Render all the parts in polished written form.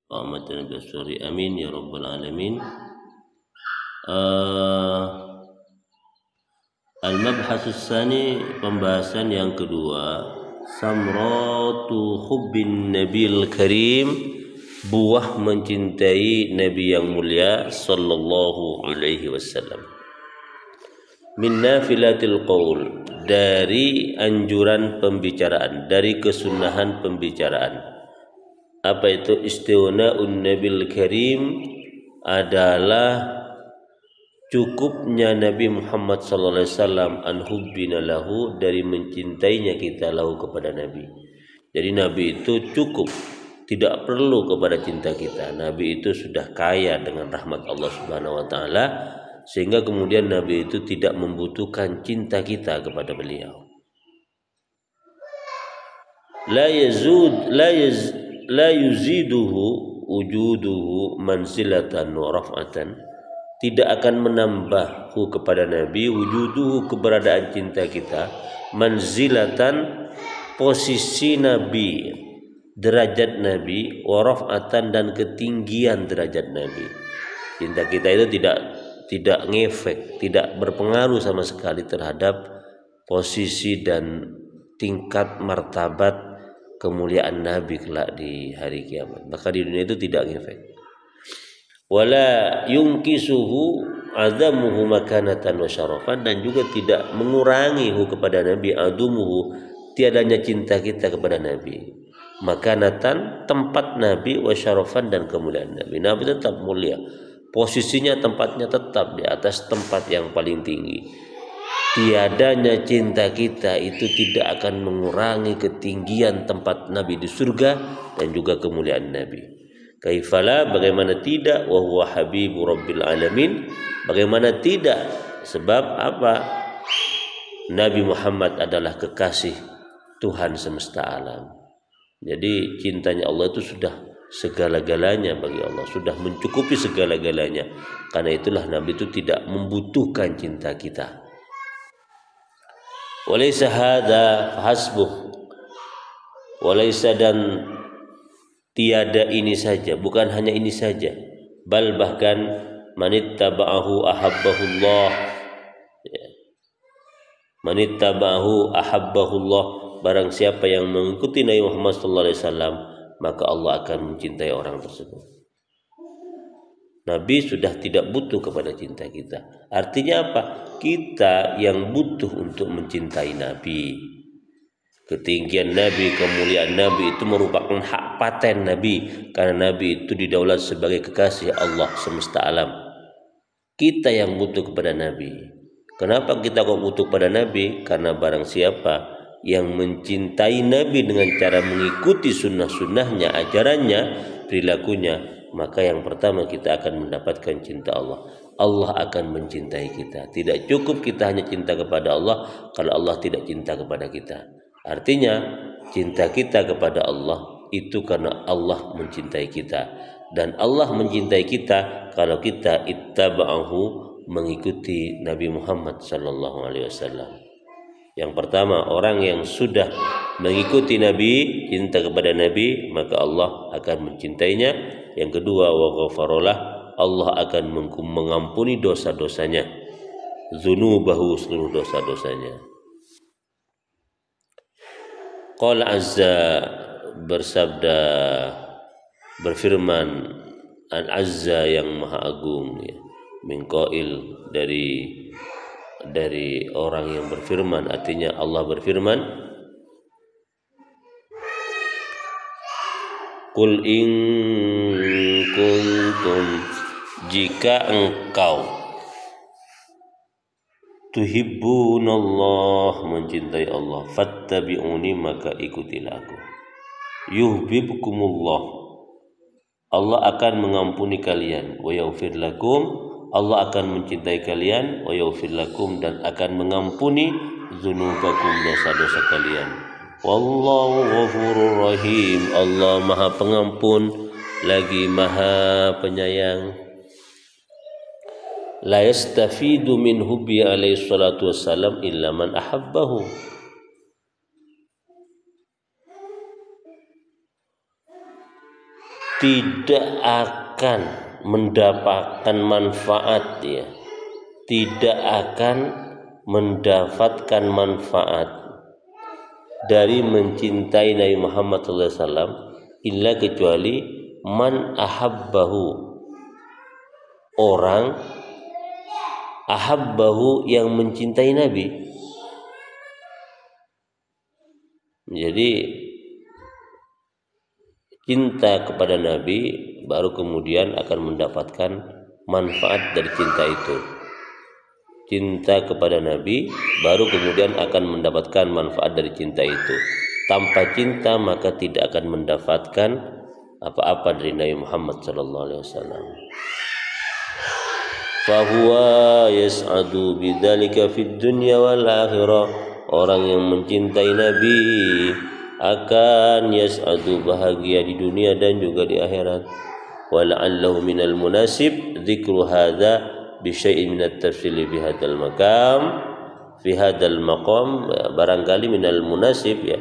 Rahmatan Nabi amin ya rabbal alamin. Al-mabhasus tsani, pembahasan yang kedua, samratu hubbin nabil karim, buah mencintai nabi yang mulia sallallahu alaihi wasallam. Min nafilatil qaul, dari anjuran pembicaraan, dari kesunahan pembicaraan. Apa itu isti'na'un nabil karim? Adalah cukupnya Nabi Muhammad sallallahu alaihi wasallam an hubbina lahu, dari mencintainya kita lahu kepada Nabi. Jadi Nabi itu cukup, tidak perlu kepada cinta kita. Nabi itu sudah kaya dengan rahmat Allah Subhanahu wa taala, sehingga kemudian Nabi itu tidak membutuhkan cinta kita kepada beliau. La yuziduhu wujuduhu manzilatan wa raf'atan, tidak akan menambahku kepada Nabi, wujuduhu keberadaan cinta kita, manzilatan posisi Nabi, derajat Nabi, wa raf'atan dan ketinggian derajat Nabi. Cinta kita itu tidak ngefek, tidak berpengaruh sama sekali terhadap posisi dan tingkat martabat kemuliaan Nabi kelak di hari kiamat. Maka di dunia itu tidak ngefek. Wala yungkisuhu adamuhu makanatan wa syarafan, dan juga tidak mengurangi kepada Nabi adumuhu, tiadanya cinta kita kepada Nabi, makanatan tempat Nabi, wa syarafan dan kemuliaan Nabi. Nabi tetap mulia, posisinya tempatnya tetap di atas tempat yang paling tinggi. Tiadanya cinta kita itu tidak akan mengurangi ketinggian tempat Nabi di surga dan juga kemuliaan Nabi. Kaifala, bagaimana tidak, wa huwa habibu rabbil alamin, bagaimana tidak, sebab apa? Nabi Muhammad adalah kekasih Tuhan semesta alam. Jadi cintanya Allah itu sudah segala-galanya bagi Allah, sudah mencukupi segala-galanya. Karena itulah Nabi itu tidak membutuhkan cinta kita. Walaysa hadza hasbuh, walaysa, dan tiada ini saja, bukan hanya ini saja, bal bahkan manittaba'ahu ahabbahullah, manittaba'ahu ahabbahullah, barang siapa yang mengikuti Nabi Muhammad sallallahu alaihi wasallam, maka Allah akan mencintai orang tersebut. Nabi sudah tidak butuh kepada cinta kita. Artinya apa? Kita yang butuh untuk mencintai Nabi. Ketinggian Nabi, kemuliaan Nabi itu merupakan hak paten Nabi, karena Nabi itu didaulat sebagai kekasih Allah semesta alam. Kita yang butuh kepada Nabi. Kenapa kita kok butuh kepada Nabi? Karena barang siapa yang mencintai Nabi dengan cara mengikuti sunnah-sunnahnya, ajarannya, perilakunya, maka yang pertama kita akan mendapatkan cinta Allah. Allah akan mencintai kita. Tidak cukup kita hanya cinta kepada Allah kalau Allah tidak cinta kepada kita. Artinya cinta kita kepada Allah itu karena Allah mencintai kita, dan Allah mencintai kita kalau kita ittaba'ahu, mengikuti Nabi Muhammad sallallahu alaihi wasallam. Yang pertama, orang yang sudah mengikuti Nabi, cinta kepada Nabi, maka Allah akan mencintainya. Yang kedua, wa ghafarolah, Allah akan mengampuni dosa-dosanya, dzunubahu, seluruh dosa-dosanya. Qala azza, bersabda, berfirman al-azza yang maha agung, ya, min qail, dari orang yang berfirman. Artinya Allah berfirman, qul in kuntum, jika engkau tuhibbunallah, mencintai Allah, fattabi'uni, maka ikutilah aku. Yuhibbukumullah, Allah akan mengampuni kalian. Wa yaghfir lakum, Allah akan mencintai kalian. Wa yaghfir lakum, dan akan mengampuni dzunubakum, dosa-dosa kalian. Wallahu ghafurur rahim, Allah maha pengampun lagi maha penyayang. La yastafidu min hubbi alaihi salatu wassalam illa man ahabbahu. tidak akan mendapatkan manfaat, ya, tidak akan mendapatkan manfaat dari mencintai Nabi Muhammad SAW illa kecuali man ahabbahu, orang ahabbahu yang mencintai Nabi. Jadi cinta kepada Nabi baru kemudian akan mendapatkan manfaat dari cinta itu. Cinta kepada Nabi baru kemudian akan mendapatkan manfaat dari cinta itu. Tanpa cinta maka tidak akan mendapatkan apa-apa dari Nabi Muhammad SAW. Fahuwa yas'adu bidzalika fid dunya wal akhirah. Orang yang mencintai Nabi akan yas'adu, bahagia di dunia dan juga di akhirat. Wala'allahu minal munasib dzikru hadza bi syai'in min at-tafsil bi hadzal maqam fi hadzal maqam. Barangkali minal munasib, ya,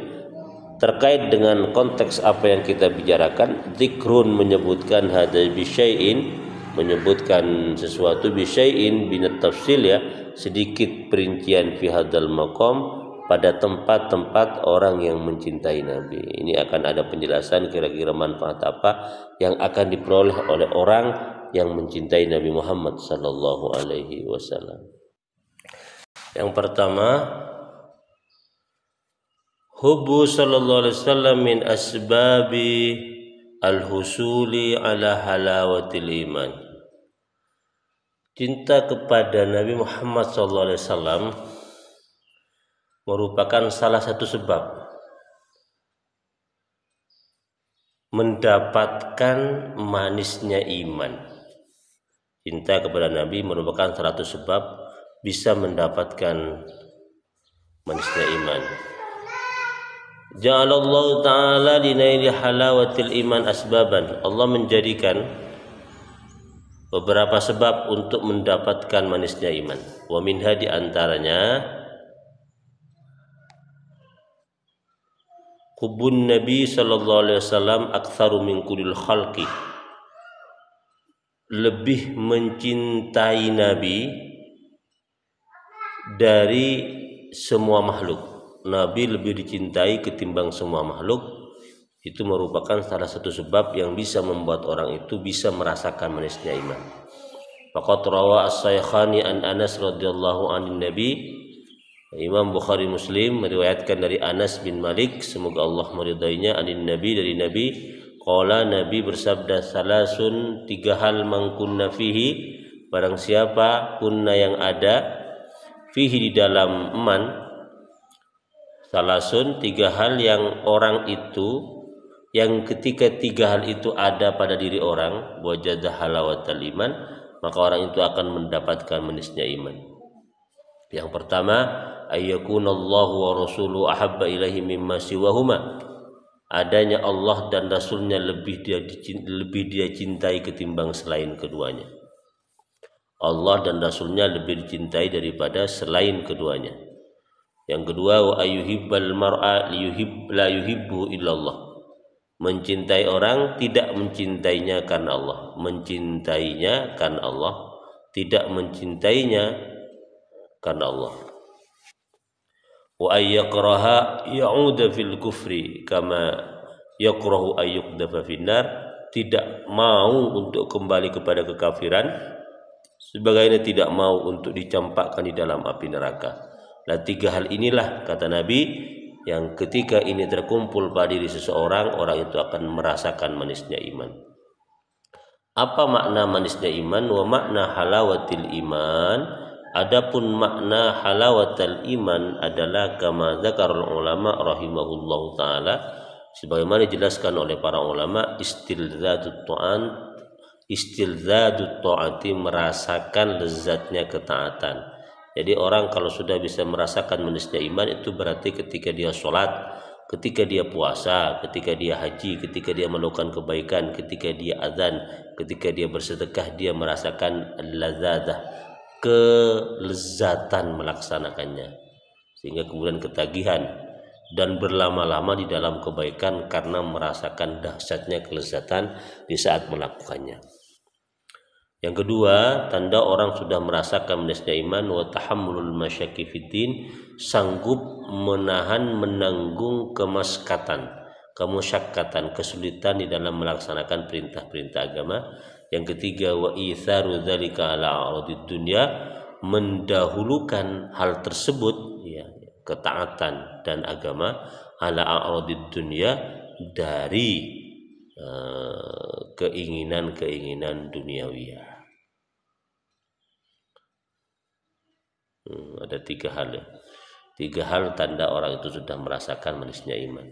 terkait dengan konteks apa yang kita bicarakan. Dzikrun menyebutkan hadza bi syai'in, menyebutkan sesuatu, bi syai'in bin at-tafsil, ya, sedikit perincian fi hadzal maqam, pada tempat-tempat orang yang mencintai Nabi. Ini akan ada penjelasan kira-kira manfaat apa yang akan diperoleh oleh orang yang mencintai Nabi Muhammad sallallahu alaihi wasallam. Yang pertama, hubbu sallallahu alaihi wasallam min asbabi al-husuli ala halawatil iman. Cinta kepada Nabi Muhammad sallallahu alaihi wasallam merupakan salah satu sebab mendapatkan manisnya iman. Cinta kepada Nabi merupakan salah satu sebab bisa mendapatkan manisnya iman. Ja'alallahu ta'ala linaili halawatil iman asbaban. Allah menjadikan beberapa sebab untuk mendapatkan manisnya iman. Wa minha, di antaranya hubbun Nabi sallallahu alaihi wasallam aktsaru min kulil khalqi. Lebih mencintai Nabi dari semua makhluk. Nabi lebih dicintai ketimbang semua makhluk. Itu merupakan salah satu sebab yang bisa membuat orang itu bisa merasakan manisnya iman. Faqad rawa as-Saykhani an Anas radhiyallahu anhu Nabi. Imam Bukhari Muslim meriwayatkan dari Anas bin Malik, semoga Allah meridainya, anin Nabi, dari Nabi, qala, Nabi bersabda, salasun, 3 hal mangkunna fihi, barang siapa kunna yang ada, fihi di dalam man, salasun, 3 hal yang orang itu, yang ketika 3 hal itu ada pada diri orang, wajada halawatal iman, maka orang itu akan mendapatkan manisnya iman. Yang pertama, ayyakunallahu wa rasuluhu ahabba ilaihi mimma siwahuma. Adanya Allah dan Rasulnya lebih dia cintai ketimbang selain keduanya. Allah dan Rasulnya lebih dicintai daripada selain keduanya. Yang kedua, wa ayyuhibbal mar'a la yuhibbu illallah. Mencintai orang tidak mencintainya karena Allah, mencintainya karena Allah, tidak mencintainya karena Allah. Wa ayyakraha ya'uda fil kufri kama yakrahu ayyuqdafa finnar. Tidak mau untuk kembali kepada kekafiran sebagaimana tidak mau untuk dicampakkan di dalam api neraka. Dan 3 hal inilah, kata Nabi, yang ketika ini terkumpul pada diri seseorang, orang itu akan merasakan manisnya iman. Apa makna manisnya iman? Wa makna halawatil iman, adapun makna halawatul iman adalah kama dzakarul ulama rahimahullahu taala, sebagaimana dijelaskan oleh para ulama, istilzadut taati, merasakan lezatnya ketaatan. Jadi orang kalau sudah bisa merasakan manisnya iman, itu berarti ketika dia sholat, ketika dia puasa, ketika dia haji, ketika dia melakukan kebaikan, ketika dia azan, ketika dia bersedekah, dia merasakan lazadah, kelezatan melaksanakannya, sehingga kemudian ketagihan. dan berlama-lama di dalam kebaikan karena merasakan dahsyatnya kelezatan di saat melakukannya. Yang kedua, tanda orang sudah merasakan minasnya iman wa tahammulul masyaqi fiddin, sanggup menahan menanggung kemusyakkatan, kesulitan di dalam melaksanakan perintah-perintah agama. Yang ketiga, wa itharu dzalika ala aradid dunya, mendahulukan hal tersebut, ya, ketaatan dan agama, ala a'radid dunya, dari keinginan-keinginan duniawiyah. Ada tiga hal, ya. Tiga hal tanda orang itu sudah merasakan manisnya iman.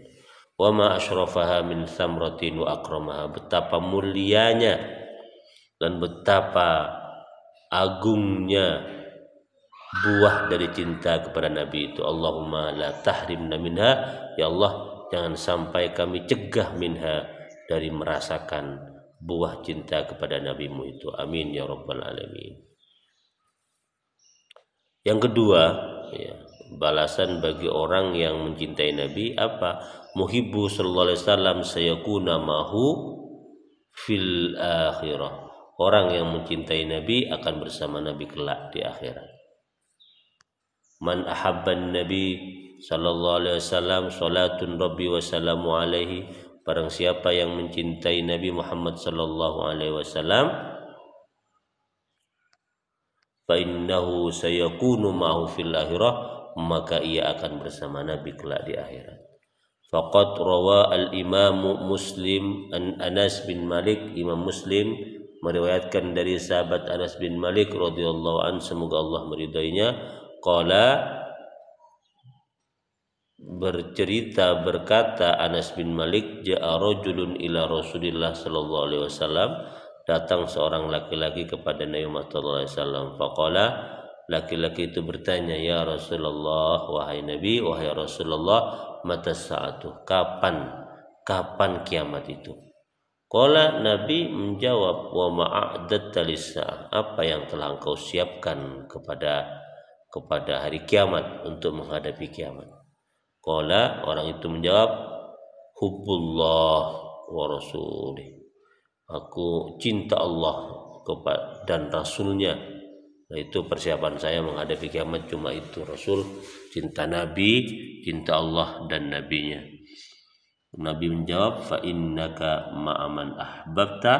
Wa ma asyrafaha min thamratin wa akramaha, betapa mulianya dan betapa agungnya buah dari cinta kepada Nabi itu. Allahumma la tahrimna minha, ya Allah jangan sampai kami cegah minha, dari merasakan buah cinta kepada Nabi-Mu itu. Amin ya rabbal alamin. Yang kedua, ya, balasan bagi orang yang mencintai Nabi apa? Muhibbu sallallahu alaihi wasallam sayakuna mahu fil akhirah. Orang yang mencintai Nabi akan bersama Nabi kelak di akhirat. Man ahabban Nabi sallallahu alaihi wasallam salatun rabbi wa salamu alaihi, barang siapa yang mencintai Nabi Muhammad sallallahu alaihi wasallam, fa innahu sayakunu ma'hu fil akhirah, maka ia akan bersama Nabi kelak di akhirat. Faqad rawa al-Imam Muslim an Anas bin Malik, Imam Muslim meriwayatkan dari sahabat Anas bin Malik radhiyallahu an, semoga Allah meridainya, qala, berkata Anas bin Malik, ja'a rajulun ila Rasulillah sallallahu alaihi wasallam, datang seorang laki-laki kepada Nabi Muhammad sallallahu alaihi wasallam. Faqala, laki-laki itu bertanya, ya Rasulullah, wahai Nabi, wahai Rasulullah, mata sa'atu, kapan kiamat itu? Qala, Nabi menjawab, wa ma'adatta lis-sa'ah, apa yang telah engkau siapkan kepada hari kiamat, untuk menghadapi kiamat? Qala, orang itu menjawab, hubbullah wa rasulih, aku cinta Allah dan Rasulnya. Nah, itu persiapan saya menghadapi kiamat, cuma itu, Rasul, cinta Nabi, cinta Allah dan Nabinya. Nabi menjawab, fa innaka ma'aman ahbabta,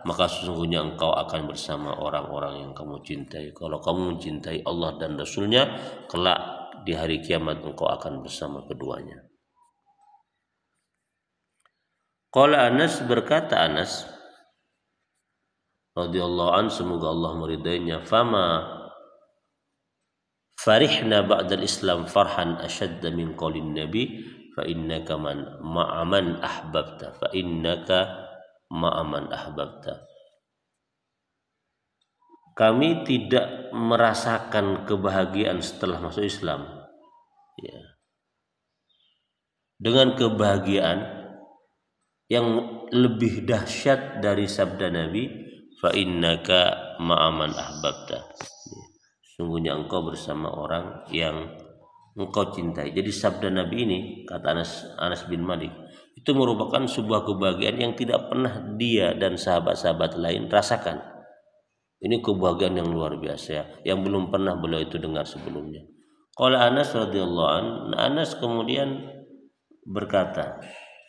maka sesungguhnya engkau akan bersama orang-orang yang kamu cintai. Kalau kamu mencintai Allah dan Rasulnya, kelak di hari kiamat engkau akan bersama keduanya. Qala Anas, berkata Anas radhiyallahu an, semoga Allah meridainya, fama farihna ba'dal Islam farhan ashadda min qaulin Nabi, fa innaka ma'aman ahbabta, fa innaka ma'aman ahbabta. Kami tidak merasakan kebahagiaan setelah masuk Islam, ya, dengan kebahagiaan yang lebih dahsyat dari sabda Nabi, fa innaka ma'aman ahbabta, sungguhnya engkau bersama orang yang engkau cintai. Jadi sabda Nabi ini, kata Anas bin Malik, itu merupakan sebuah kebahagiaan yang tidak pernah dia dan sahabat-sahabat lain rasakan. Ini kebahagiaan yang luar biasa, yang belum pernah beliau itu dengar sebelumnya. Qala Anas radhiyallahu an, Anas kemudian berkata,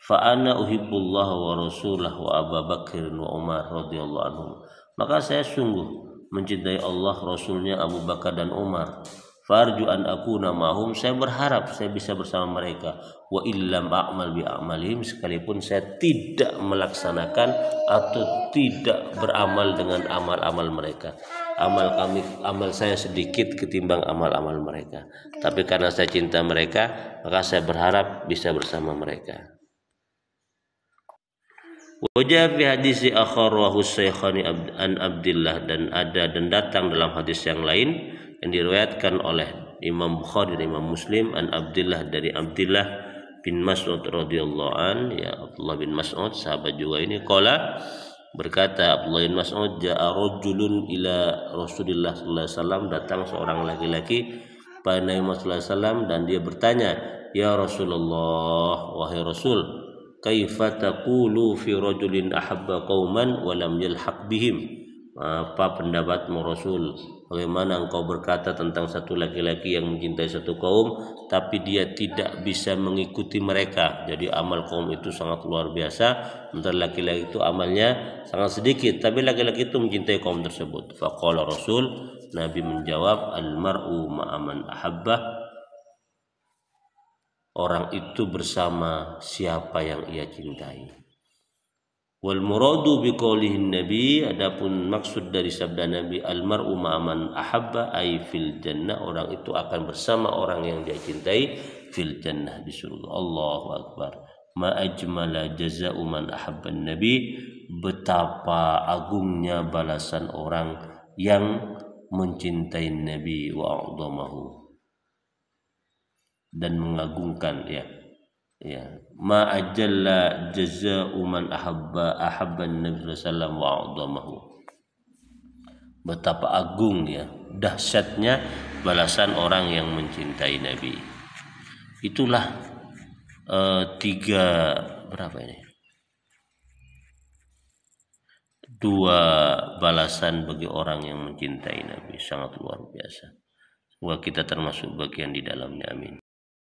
fa ana uhibbullah wa rasulah wa Abu Bakr wa Umar radhiyallahu anhum, maka saya sungguh mencintai Allah, Rasulnya, Abu Bakar dan Umar. Farju an akuna mahum, saya berharap saya bisa bersama mereka. Wa illam a'mal bi a'malihim, sekalipun saya tidak melaksanakan atau tidak beramal dengan amal-amal mereka. Amal saya sedikit ketimbang amal-amal mereka. Tapi karena saya cinta mereka, maka saya berharap bisa bersama mereka. Wajah fi hadis akhar wa Husaykhani an Abdillah, dan datang dalam hadis yang lain yang diriwayatkan oleh Imam Bukhari dan Imam Muslim, an Abdillah, dari Abdillah bin Mas'ud radhiyallahu an, ya, Abdullah bin Mas'ud, sahabat juga ini. Qala, berkata Abdullah bin Mas'ud, ja'a rajulun ila Rasulillah sallallahu alaihi wasallam, datang seorang laki-laki pada Nabi Muhammad sallallahu alaihi wasallam, dan dia bertanya, "Ya Rasulullah, wahai Rasul, kaifa taqulu fi rajulin ahabba qauman wa lam yalhaq bihim?" Apa pendapatmu Rasul? Bagaimana engkau berkata tentang satu laki-laki yang mencintai satu kaum tapi dia tidak bisa mengikuti mereka. Jadi amal kaum itu sangat luar biasa, sementara laki-laki itu amalnya sangat sedikit, tapi laki-laki itu mencintai kaum tersebut. Faqala Rasul, Nabi menjawab, "Al-mar'u ma'aman ahabbah." Orang itu bersama siapa yang ia cintai. Wal muradu biqaulihin nabi, adapun maksud dari sabda Nabi al-mar'u ma'aman ahabba ay fil jannah, orang itu akan bersama orang yang dia cintai fil jannah, di surga. Allahu akbar. Ma ajmala jazaa'u man ahabban nabi, betapa agungnya balasan orang yang mencintai Nabi wa a'dhamahu, dan mengagungkan, ya. Ma ajalla jazaa'u man ahabban Nabi sallallahu alaihi wasallam wa 'azamahu. Betapa agung, ya, dahsyatnya balasan orang yang mencintai Nabi. Itulah tiga berapa ini? Dua balasan bagi orang yang mencintai Nabi, sangat luar biasa. Semoga kita termasuk bagian di dalamnya, amin.